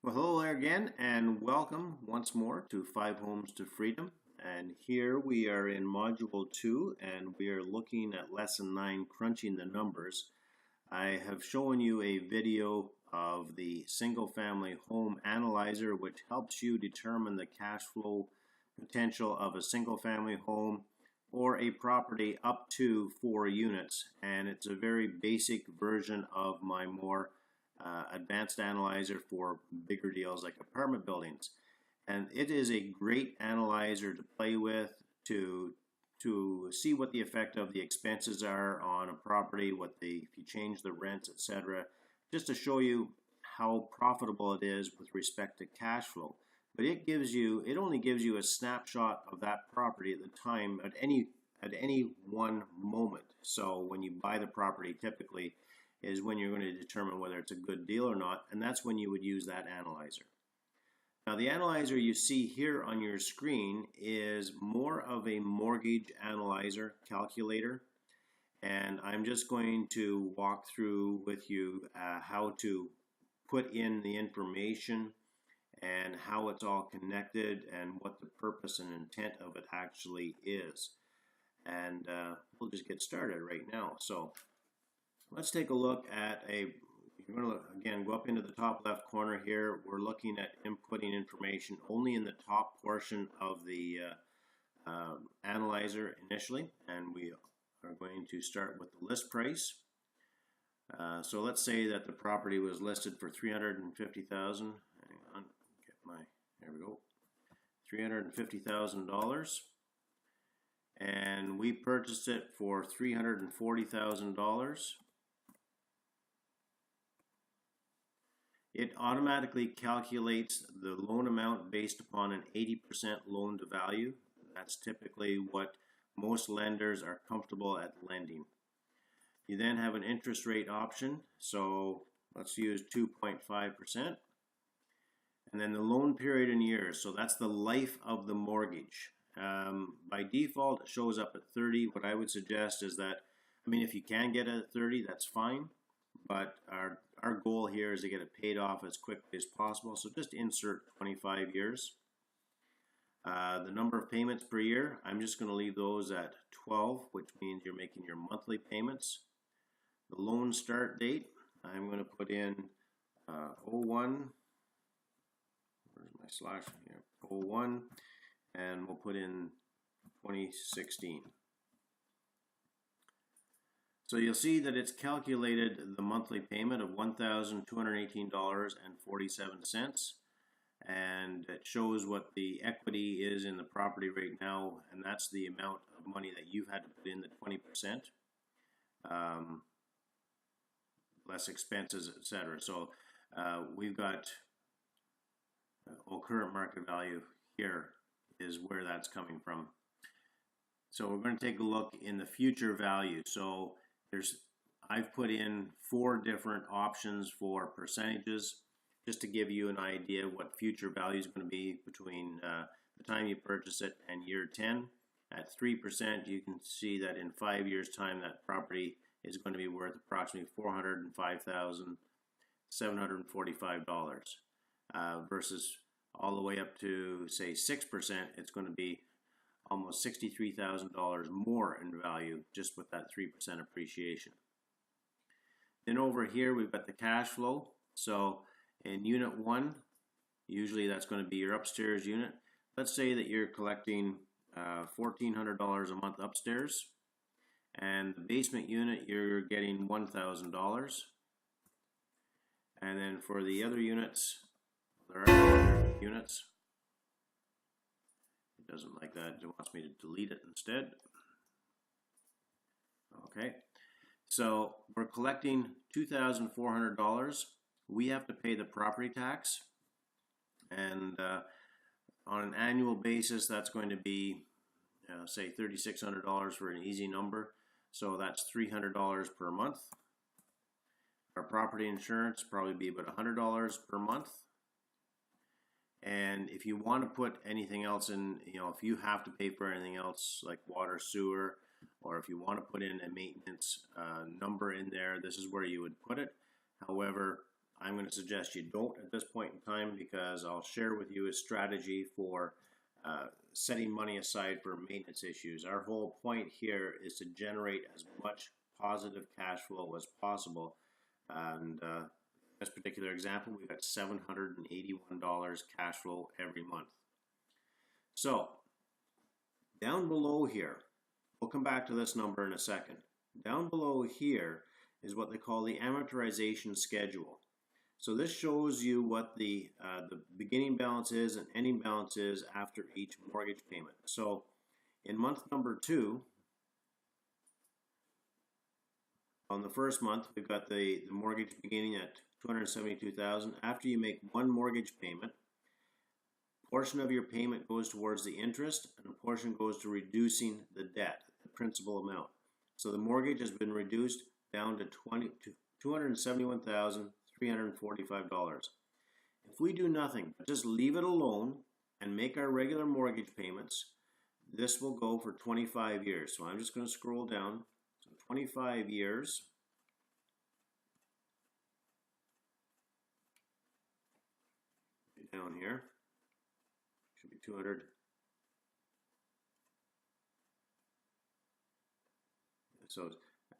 Well, hello there again, and welcome once more to Five Homes to Freedom. And here we are in Module 2, and we are looking at Lesson 9, Crunching the Numbers. I have shown you a video of the Single Family Home Analyzer, which helps you determine the cash flow potential of a single family home or a property up to 4 units. And it's a very basic version of my more advanced analyzer for bigger deals like apartment buildings. And it is a great analyzer to play with to see what the effect of the expenses are on a property, if you change the rents, etc. Just to show you how profitable it is with respect to cash flow. But it only gives you a snapshot of that property at the time at any one moment. So when you buy the property, typically is when you're going to determine whether it's a good deal or not, and that's when you would use that analyzer. Now, the analyzer you see here on your screen is more of a mortgage analyzer calculator, and I'm just going to walk through with you how to put in the information and how it's all connected and what the purpose and intent of it actually is. And we'll just get started right now. So let's take a look at you're going to, again, go up into the top left corner here. We're looking at inputting information only in the top portion of the analyzer initially, and we are going to start with the list price. So let's say that the property was listed for $350,000. Hang on, there we go, $350,000. And we purchased it for $340,000. It automatically calculates the loan amount based upon an 80% loan to value. That's typically what most lenders are comfortable at lending. You then have an interest rate option, so let's use 2.5%. And then the loan period in years, so that's the life of the mortgage. By default, it shows up at 30. What I would suggest is that, if you can get it at 30, that's fine. But our goal here is to get it paid off as quickly as possible. So just insert 25 years. The number of payments per year, I'm just going to leave those at 12, which means you're making your monthly payments. The loan start date, I'm going to put in 01. Where's my slash here? 01. And we'll put in 2016. So you'll see that it's calculated the monthly payment of $1,218.47, and it shows what the equity is in the property right now, and that's the amount of money that you've had to put in, the 20%, less expenses, etc. So we've got current market value here is where that's coming from. So we're going to take a look in the future value. So I've put in 4 different options for percentages just to give you an idea of what future value is going to be between the time you purchase it and year 10. At 3%, you can see that in 5 years' time that property is going to be worth approximately $405,745 versus all the way up to, say, 6%, it's going to be almost $63,000 more in value just with that 3% appreciation. Then over here we've got the cash flow. So in unit 1, usually that's going to be your upstairs unit. Let's say that you're collecting $1,400 a month upstairs, and the basement unit you're getting $1,000. And then for the other units, there are other units. It doesn't like that. It wants me to delete it instead. Okay, so we're collecting $2,400. We have to pay the property tax, and on an annual basis, that's going to be, say, $3,600 for an easy number. So that's $300 per month. Our property insurance probably be about $100 per month. And if you want to put anything else in, if you have to pay for anything else like water, sewer, or if you want to put in a maintenance number in there, this is where you would put it. However, I'm going to suggest you don't at this point in time, because I'll share with you a strategy for setting money aside for maintenance issues. Our whole point here is to generate as much positive cash flow as possible. And this particular example, we've got $781 cash flow every month. So down below here, we'll come back to this number in a second. Down below here is what they call the amortization schedule. So this shows you what the beginning balance is and ending balance is after each mortgage payment. So in month number 2, on the first month, we've got the mortgage beginning at $272,000. After you make one mortgage payment, a portion of your payment goes towards the interest and a portion goes to reducing the debt, the principal amount. So the mortgage has been reduced down to $271,345. If we do nothing, but just leave it alone and make our regular mortgage payments, this will go for 25 years. So I'm just going to scroll down. So 25 years. Down here. Should be 200. So at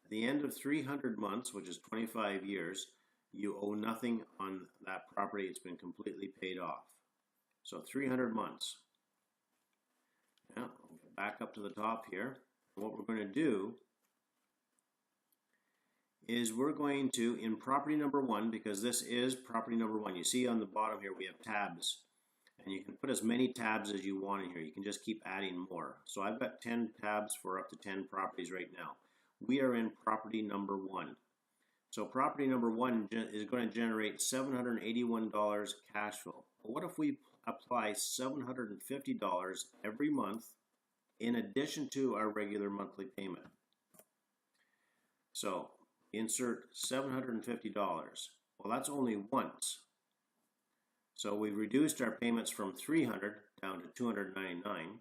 the end of 300 months, which is 25 years, you owe nothing on that property. It's been completely paid off. So 300 months. Now, we'll get back up to the top here. What we're going to do is we're going to, in property number 1, because this is property number 1, you see on the bottom here we have tabs. And you can put as many tabs as you want in here. You can just keep adding more. So I've got 10 tabs for up to 10 properties right now. We are in property number 1. So property number 1 is going to generate $781 cash flow. But what if we apply $750 every month in addition to our regular monthly payment? So insert $750. Well, that's only once. So we've reduced our payments from $300 down to $299.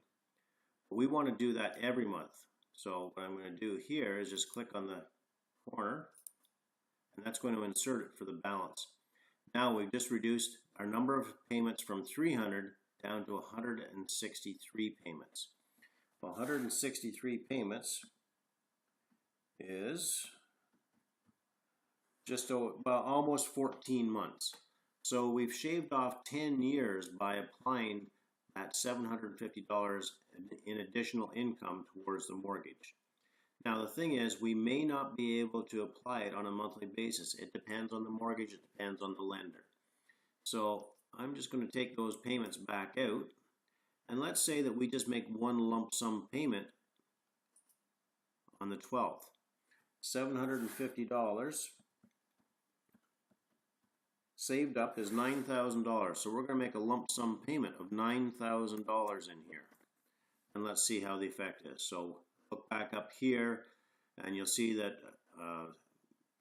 But we want to do that every month. So what I'm going to do here is just click on the corner, and that's going to insert it for the balance. Now we've just reduced our number of payments from 300 down to 163 payments. Well, 163 payments is just almost 14 months. So we've shaved off 10 years by applying that $750 in additional income towards the mortgage. Now the thing is, we may not be able to apply it on a monthly basis. It depends on the mortgage, it depends on the lender. So I'm just going to take those payments back out, and let's say that we just make one lump sum payment on the 12th. $750 saved up is $9,000. So we're going to make a lump sum payment of $9,000 in here. And let's see how the effect is. So look back up here and you'll see that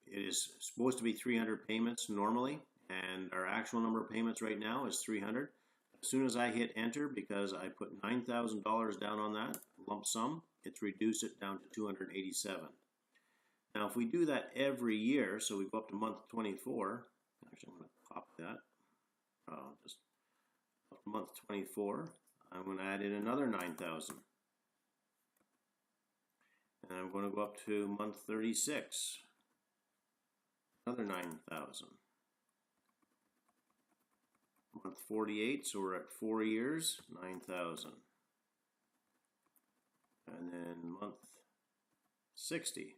it is supposed to be 300 payments normally, and our actual number of payments right now is 300. As soon as I hit enter, because I put $9,000 down on that lump sum, it's reduced it down to 287. Now if we do that every year, so we go up to month 24, actually I'm going to copy that, just up to month 24, I'm going to add in another 9,000. And I'm going to go up to month 36, another 9,000. Month 48, so we're at 4 years, 9,000. And then month 60.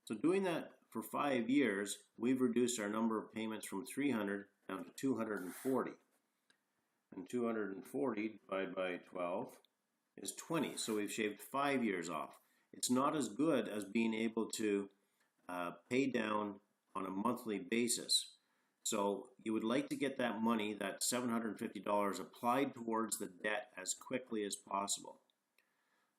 So doing that for 5 years, we've reduced our number of payments from 300 down to 240. And 240 divided by 12 is 20. So we've shaved 5 years off. It's not as good as being able to pay down on a monthly basis. So you would like to get that money, that $750, applied towards the debt as quickly as possible.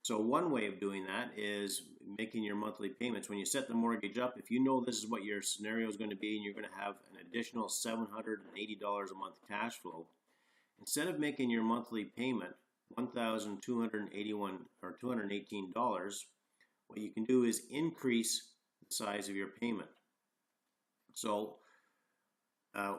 So one way of doing that is making your monthly payments. When you set the mortgage up, if you know this is what your scenario is going to be and you're going to have an additional $780 a month cash flow, instead of making your monthly payment $1,281 or $218, what you can do is increase the size of your payment. So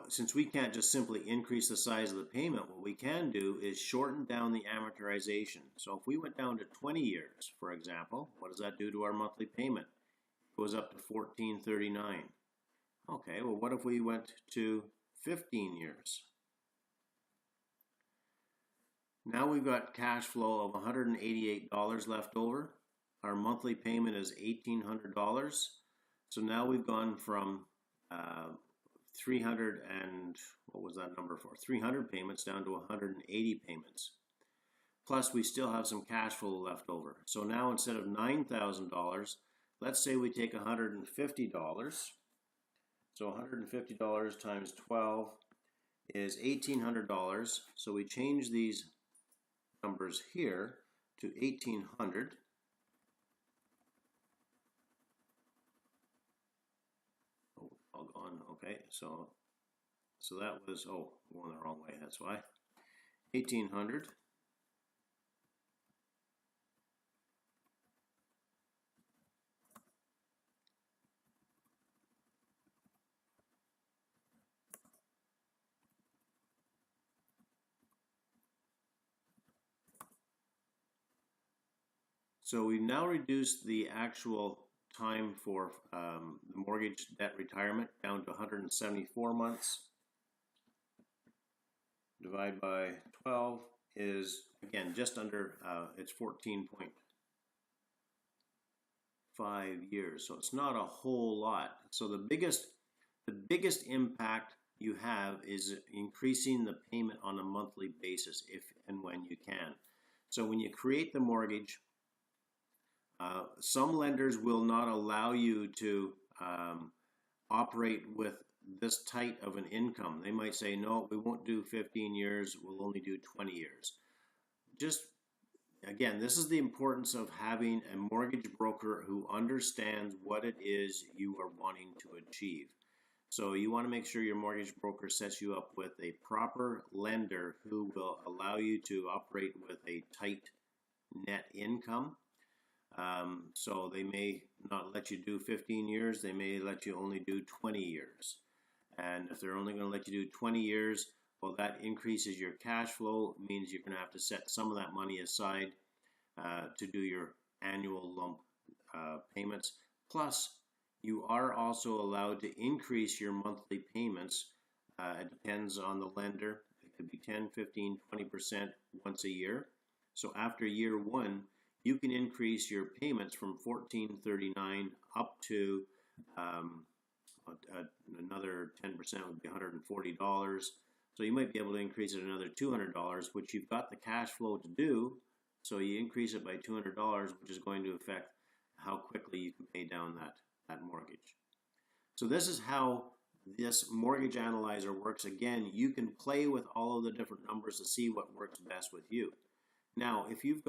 Since we can't just simply increase the size of the payment, what we can do is shorten down the amortization. So if we went down to 20 years, for example, what does that do to our monthly payment? It goes up to $14.39. Okay, well, what if we went to 15 years? Now we've got cash flow of $188 left over. Our monthly payment is $1,800. So now we've gone from 300 and what was that number for? 300 payments down to 180 payments. Plus we still have some cash flow left over. So now instead of $9,000, let's say we take $150. So $150 times 12 is $1,800. So we change these numbers here to 1,800. Oh, all gone. Okay, so that was, oh, going the wrong way, that's why. 1,800. So we've now reduced the actual time for the mortgage debt retirement down to 174 months. Divide by 12 is, again, just under, it's 14.5 years. So it's not a whole lot. So the biggest impact you have is increasing the payment on a monthly basis if and when you can. So when you create the mortgage, some lenders will not allow you to operate with this tight of an income. They might say, no, we won't do 15 years, we'll only do 20 years. Just, again, this is the importance of having a mortgage broker who understands what it is you are wanting to achieve. So you want to make sure your mortgage broker sets you up with a proper lender who will allow you to operate with a tight net income. So they may not let you do 15 years, they may let you only do 20 years. And if they're only going to let you do 20 years, well, that increases your cash flow, means you're going to have to set some of that money aside to do your annual lump payments. Plus, you are also allowed to increase your monthly payments. It depends on the lender. It could be 10, 15, 20% once a year. So after year one, you can increase your payments from $14.39 up to another 10% would be $140. So you might be able to increase it another $200, which you've got the cash flow to do. So you increase it by $200, which is going to affect how quickly you can pay down that mortgage. So this is how this mortgage analyzer works. Again, you can play with all of the different numbers to see what works best with you. Now, if you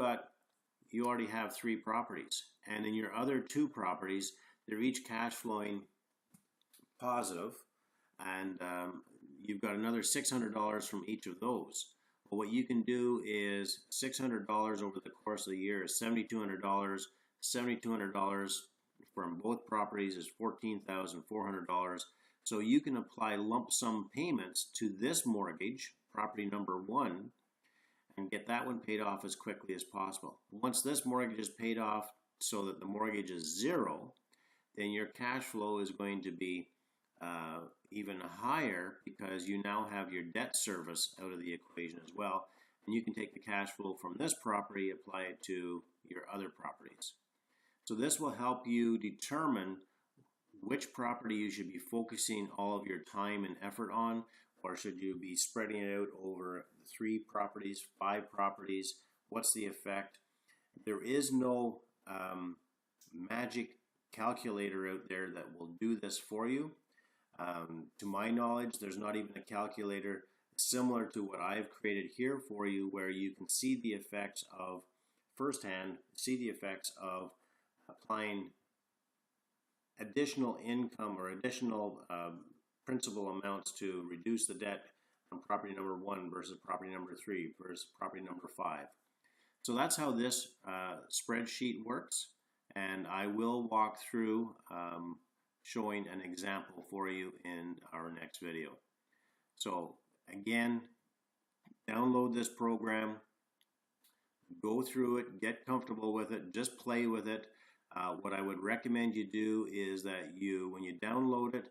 already have 3 properties, and in your other 2 properties, they're each cash flowing positive, and you've got another $600 from each of those. Well, what you can do is $600 over the course of the year is $7,200. $7,200 from both properties is $14,400. So you can apply lump sum payments to this mortgage, property number 1, and get that one paid off as quickly as possible. Once this mortgage is paid off so that the mortgage is 0, then your cash flow is going to be even higher because you now have your debt service out of the equation as well. And you can take the cash flow from this property, apply it to your other properties. So this will help you determine which property you should be focusing all of your time and effort on, or should you be spreading it out over 3 properties, 5 properties? What's the effect? There is no magic calculator out there that will do this for you. To my knowledge, there's not even a calculator similar to what I've created here for you, where you can see the effects of, firsthand, see the effects of applying additional income or additional principal amounts to reduce the debt on property number 1 versus property number 3 versus property number 5. So that's how this spreadsheet works, and I will walk through showing an example for you in our next video. So again, download this program, go through it, get comfortable with it, just play with it. What I would recommend you do is that when you download it,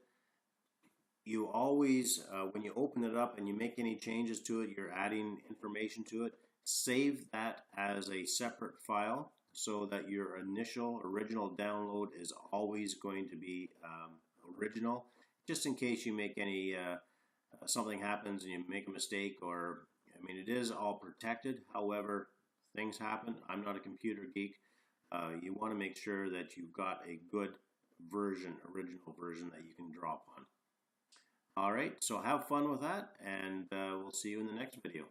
you always, when you open it up and you make any changes to it, you're adding information to it, save that as a separate file so that your original download is always going to be original, just in case you make any, something happens and you make a mistake, or, I mean, it is all protected. However, things happen. I'm not a computer geek. You want to make sure that you've got a good version, original version that you can draw upon. All right, so have fun with that, and we'll see you in the next video.